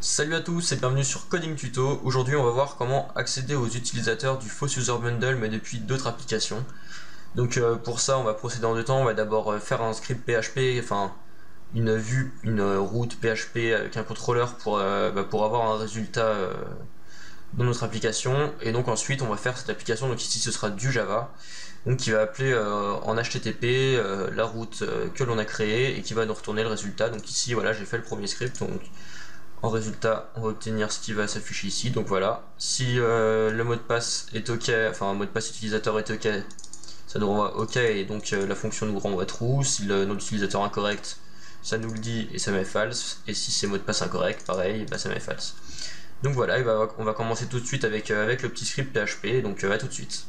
Salut à tous et bienvenue sur Coding Tuto. Aujourd'hui on va voir comment accéder aux utilisateurs du Faux User Bundle mais depuis d'autres applications. Donc pour ça on va procéder en deux temps. On va d'abord faire un script PHP, enfin une route PHP avec un contrôleur pour avoir un résultat dans notre application. Et donc ensuite on va faire cette application, donc ici ce sera du Java, donc qui va appeler en HTTP la route que l'on a créée et qui va nous retourner le résultat. Donc ici voilà, j'ai fait le premier script. Donc en résultat, on va obtenir ce qui va s'afficher ici. Donc voilà, si le mot de passe est OK, enfin un mot de passe utilisateur est OK, ça nous renvoie OK et donc la fonction nous renvoie true. Si le nom d'utilisateur est incorrect, ça nous le dit et ça met false. Et si c'est mot de passe incorrect, pareil, bah ça met false. Donc voilà, on va commencer tout de suite avec le petit script PHP. Donc à tout de suite.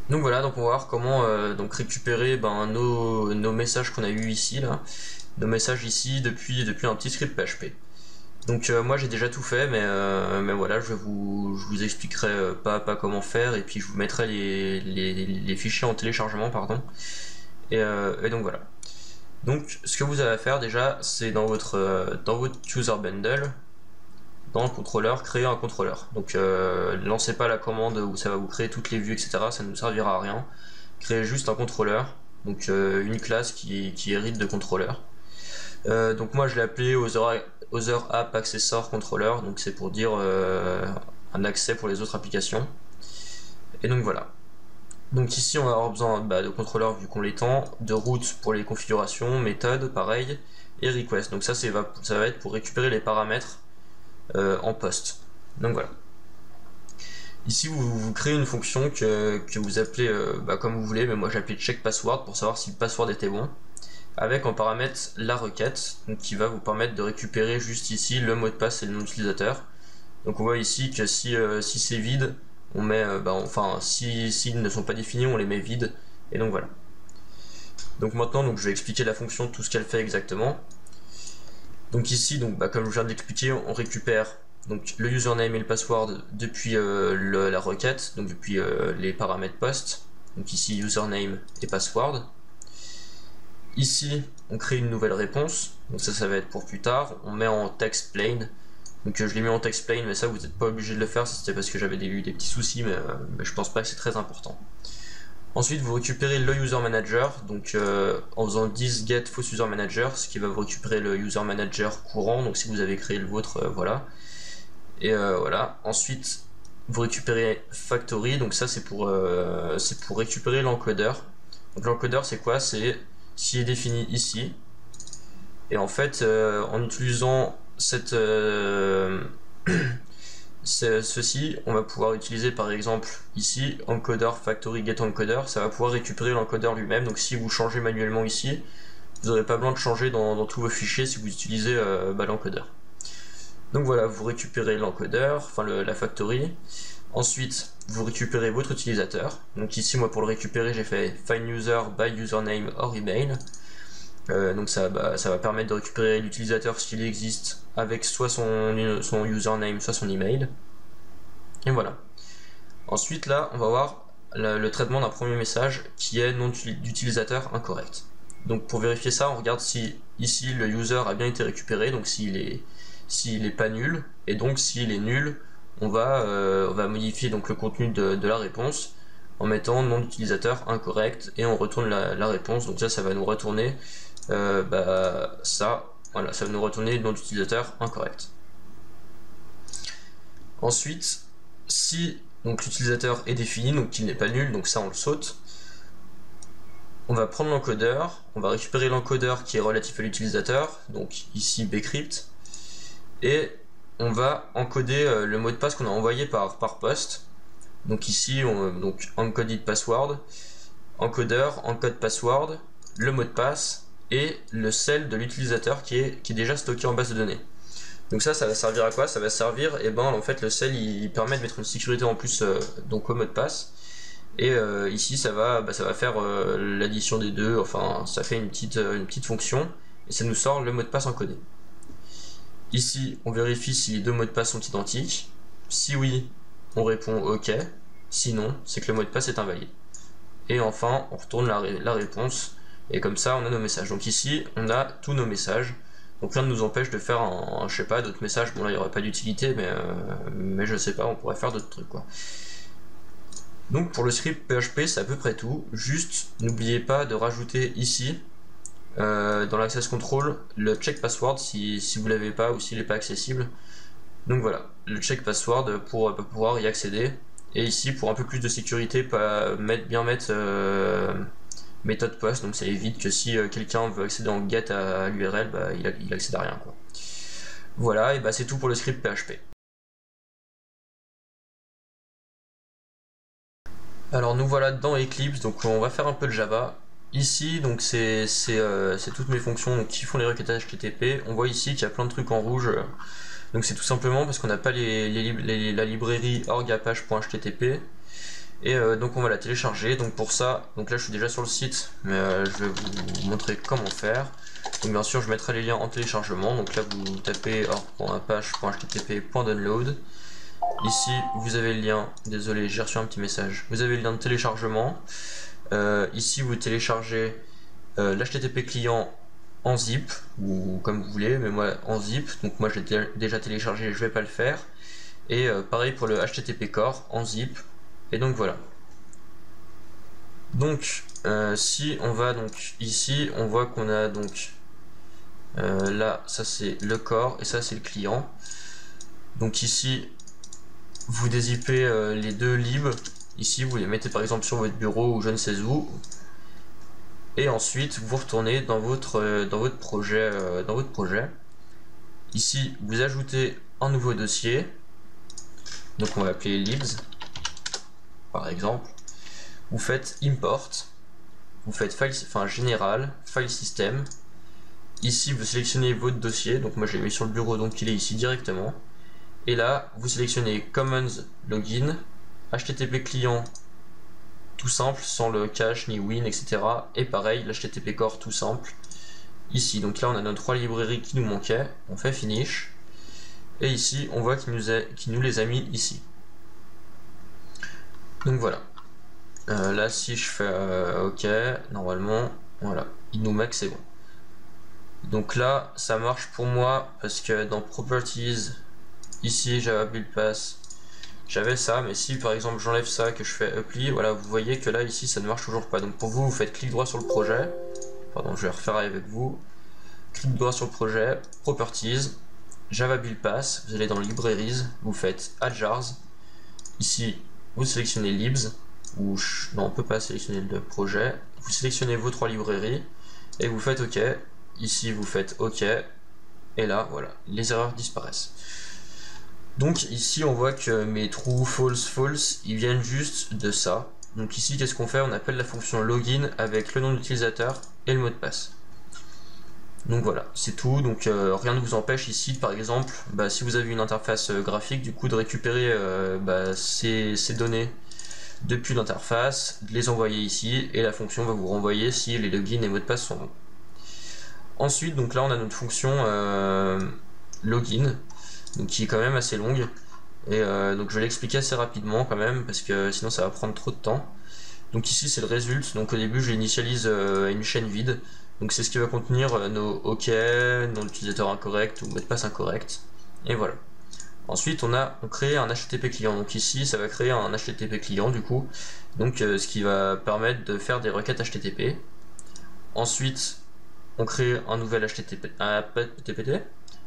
Donc voilà, donc on va voir comment donc récupérer nos messages qu'on a eu ici là, nos messages ici depuis un petit script PHP. Donc moi j'ai déjà tout fait, mais voilà, je vous expliquerai pas à pas comment faire et puis je vous mettrai les fichiers en téléchargement, pardon. Et donc voilà. Donc ce que vous avez à faire déjà, c'est dans votre user bundle, dans le contrôleur, créer un contrôleur. Donc lancez pas la commande où ça va vous créer toutes les vues, etc. Ça ne nous servira à rien. Créez juste un contrôleur, donc une classe qui hérite de contrôleur. Donc moi je l'ai appelé Other App Accessor Controller, donc c'est pour dire un accès pour les autres applications. Et donc voilà. Donc ici on va avoir besoin de contrôleurs vu qu'on l'étend, de route pour les configurations, méthode pareil, et request. Donc ça va être pour récupérer les paramètres en poste. Donc voilà. Ici vous créez une fonction que vous appelez comme vous voulez, mais moi j'ai appelé check password pour savoir si le password était bon, avec en paramètre la requête, donc qui va vous permettre de récupérer juste ici le mot de passe et le nom d'utilisateur. Donc on voit ici que si c'est vide, on met s'ils ne sont pas définis, on les met vides, et donc voilà. Donc maintenant je vais expliquer la fonction, tout ce qu'elle fait exactement. Donc ici comme je viens de l'expliquer, on récupère donc le username et le password depuis la requête, donc depuis les paramètres post. Donc ici username et password. Ici on crée une nouvelle réponse, donc ça va être pour plus tard. On met en text plain, donc je l'ai mis en text plain, mais ça vous n'êtes pas obligé de le faire, c'était parce que j'avais eu des petits soucis, mais je pense pas que c'est très important. Ensuite vous récupérez le user manager, donc en faisant this get faux user manager, ce qui va vous récupérer le user manager courant, donc si vous avez créé le vôtre, voilà. Et voilà. Ensuite vous récupérez factory, donc ça c'est pour récupérer l'encodeur. Donc l'encodeur c'est quoi? C'est qui est défini ici. Et en fait en utilisant ceci, on va pouvoir utiliser par exemple ici encoder factory get encoder, ça va pouvoir récupérer l'encodeur lui-même. Donc si vous changez manuellement ici, vous n'aurez pas besoin de changer dans tous vos fichiers si vous utilisez l'encodeur. Donc voilà, vous récupérez l'encodeur, enfin la factory. Ensuite vous récupérez votre utilisateur. Donc ici moi pour le récupérer j'ai fait find user by username or email. Donc ça va permettre de récupérer l'utilisateur s'il existe avec soit son username soit son email. Et voilà. Ensuite là on va voir le traitement d'un premier message qui est nom d'utilisateur incorrect. Donc pour vérifier ça on regarde si ici le user a bien été récupéré, donc s'il est pas nul, et donc s'il est nul on va modifier donc le contenu de la réponse en mettant nom d'utilisateur incorrect et on retourne la réponse. Donc ça va nous retourner ça va nous retourner le nom d'utilisateur incorrect. Ensuite si donc l'utilisateur est défini, donc qu'il n'est pas nul, donc ça on le saute. On va prendre l'encodeur, on va récupérer l'encodeur qui est relatif à l'utilisateur, donc ici bcrypt, et on va encoder le mot de passe qu'on a envoyé par poste. Donc ici donc encoded password, encodeur, encode password, le mot de passe et le cell de l'utilisateur qui est déjà stocké en base de données. Donc ça va servir à quoi? Ça va servir, en fait le cell il permet de mettre une sécurité en plus donc au mot de passe. Et ici ça va faire l'addition des deux, enfin ça fait une petite fonction et ça nous sort le mot de passe encodé. Ici on vérifie si les deux mots de passe sont identiques. Si oui, on répond OK, sinon c'est que le mot de passe est invalide. Et enfin on retourne la réponse et comme ça on a nos messages. Donc ici on a tous nos messages, donc rien ne nous empêche de faire je sais pas, d'autres messages. Bon là il n'y aurait pas d'utilité, mais je sais pas, on pourrait faire d'autres trucs quoi. Donc pour le script PHP c'est à peu près tout, juste n'oubliez pas de rajouter ici dans l'access control le check password si vous l'avez pas ou s'il n'est pas accessible. Donc voilà, le check password pour pouvoir y accéder. Et ici pour un peu plus de sécurité, bien mettre méthode post, donc ça évite que si quelqu'un veut accéder en get à l'URL, bah, il accède à rien quoi. Voilà, et bah c'est tout pour le script PHP. Alors nous voilà dans Eclipse, donc on va faire un peu de Java. Ici, donc c'est toutes mes fonctions donc, qui font les requêtes HTTP. On voit ici qu'il y a plein de trucs en rouge. Donc c'est tout simplement parce qu'on n'a pas la librairie org-apache.htp. Et donc on va la télécharger. Donc pour ça, donc là je suis déjà sur le site, mais je vais vous montrer comment faire. Donc bien sûr je mettrai les liens en téléchargement. Donc là vous tapez org.apache.http.download. Ici vous avez le lien, désolé j'ai reçu un petit message, vous avez le lien de téléchargement. Ici vous téléchargez l'HTTP client en zip ou comme vous voulez, mais moi en zip, donc moi j'ai déjà téléchargé, je vais pas le faire. Et pareil pour le HTTP core en zip. Et donc voilà. Donc si on va donc ici, on voit qu'on a donc là ça c'est le core et ça c'est le client. Donc ici vous dézippez les deux libs. Ici vous les mettez par exemple sur votre bureau ou je ne sais où. Et ensuite vous retournez dans votre projet. Ici vous ajoutez un nouveau dossier. Donc on va l'appeler libs par exemple. Vous faites import, vous faites file, général, file system. Ici vous sélectionnez votre dossier, donc moi j'ai mis sur le bureau donc il est ici directement. Et là vous sélectionnez commons login, HTTP client tout simple sans le cache ni win etc. Et pareil l'HTTP core tout simple ici. Donc là on a nos 3 librairies qui nous manquaient, on fait finish. Et ici on voit qu'il nous les a mis ici. Donc voilà. Là si je fais ok, normalement voilà, il nous met que c'est bon. Donc là ça marche pour moi parce que dans properties ici Java build pass j'avais ça, mais si par exemple j'enlève ça, que je fais apply, voilà vous voyez que là ici ça ne marche toujours pas. Donc pour vous, vous faites clic droit sur le projet, pardon je vais refaire avec vous, clic droit sur le projet, properties, Java build pass, vous allez dans libraries, vous faites add jars, ici vous sélectionnez libs, ou non on peut pas sélectionner le projet, vous sélectionnez vos 3 librairies et vous faites ok, ici vous faites ok, et là voilà, les erreurs disparaissent. Donc ici on voit que mes true, false, false, ils viennent juste de ça. Donc ici qu'est-ce qu'on fait? On appelle la fonction login avec le nom d'utilisateur et le mot de passe. Donc voilà, c'est tout. Donc rien ne vous empêche ici, par exemple, si vous avez une interface graphique, du coup de récupérer ces données depuis l'interface, de les envoyer ici, et la fonction va vous renvoyer si les logins et mots de passe sont bons. Ensuite, donc là on a notre fonction login, donc qui est quand même assez longue, et donc je vais l'expliquer assez rapidement quand même, parce que sinon ça va prendre trop de temps. Donc ici c'est le result, donc au début j'initialise une chaîne vide, donc c'est ce qui va contenir nos OK, nom d'utilisateur incorrect ou mot de passe incorrect, et voilà. Ensuite on crée un HTTP client, donc ici ça va créer un HTTP client du coup, donc ce qui va permettre de faire des requêtes HTTP. Ensuite on crée un nouvel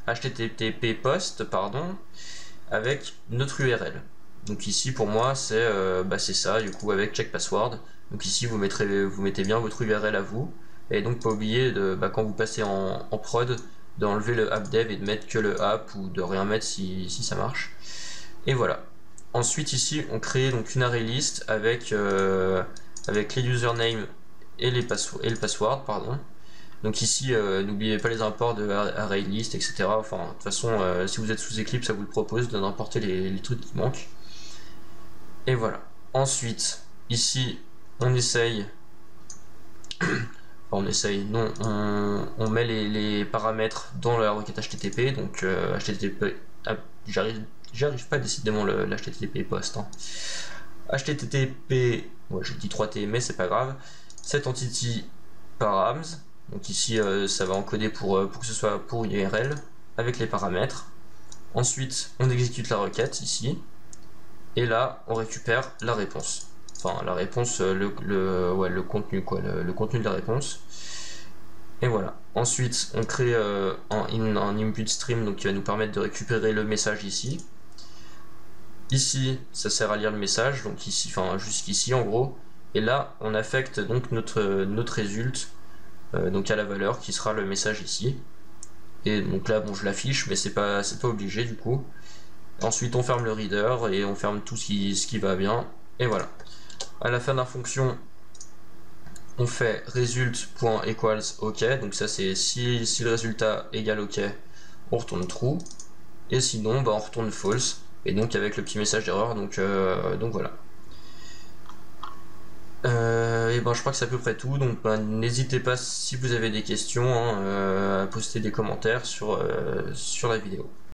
HTTP post pardon, avec notre URL. Donc ici pour moi c'est ça du coup avec check password. Donc ici vous mettez bien votre URL à vous, et donc pas oublier de quand vous passez en prod d'enlever le app dev et de mettre que le app, ou de rien mettre si ça marche. Et voilà. Ensuite ici on crée donc une array list avec les username et le password pardon. Donc ici n'oubliez pas les imports de array list etc. Enfin de toute façon si vous êtes sous Eclipse ça vous le propose d'importer les trucs qui manquent. Et voilà. Ensuite ici on essaye on met les paramètres dans la requête HTTP, donc HTTP, j'arrive pas décidément l'HTTP post. HTTP, ouais, j'ai dit 3T mais c'est pas grave, cette entity params. Donc ici, ça va encoder pour que ce soit pour URL avec les paramètres. Ensuite, on exécute la requête ici. Et là, on récupère la réponse. Enfin, la réponse, le contenu, quoi, le contenu de la réponse. Et voilà. Ensuite, on crée un input stream donc qui va nous permettre de récupérer le message ici. Ici, ça sert à lire le message, donc ici, enfin jusqu'ici en gros. Et là, on affecte donc notre résulte donc à la valeur qui sera le message ici. Et donc là, bon, je l'affiche, mais c'est pas obligé du coup. Ensuite, on ferme le reader et on ferme tout ce qui va bien. Et voilà. À la fin de la fonction, on fait result.equals OK. Donc ça, c'est si le résultat égale OK, on retourne true. Et sinon, bah, on retourne false. Et donc avec le petit message d'erreur. Donc voilà. Et ben je crois que c'est à peu près tout. Donc ben, n'hésitez pas si vous avez des questions hein, à poster des commentaires sur la vidéo.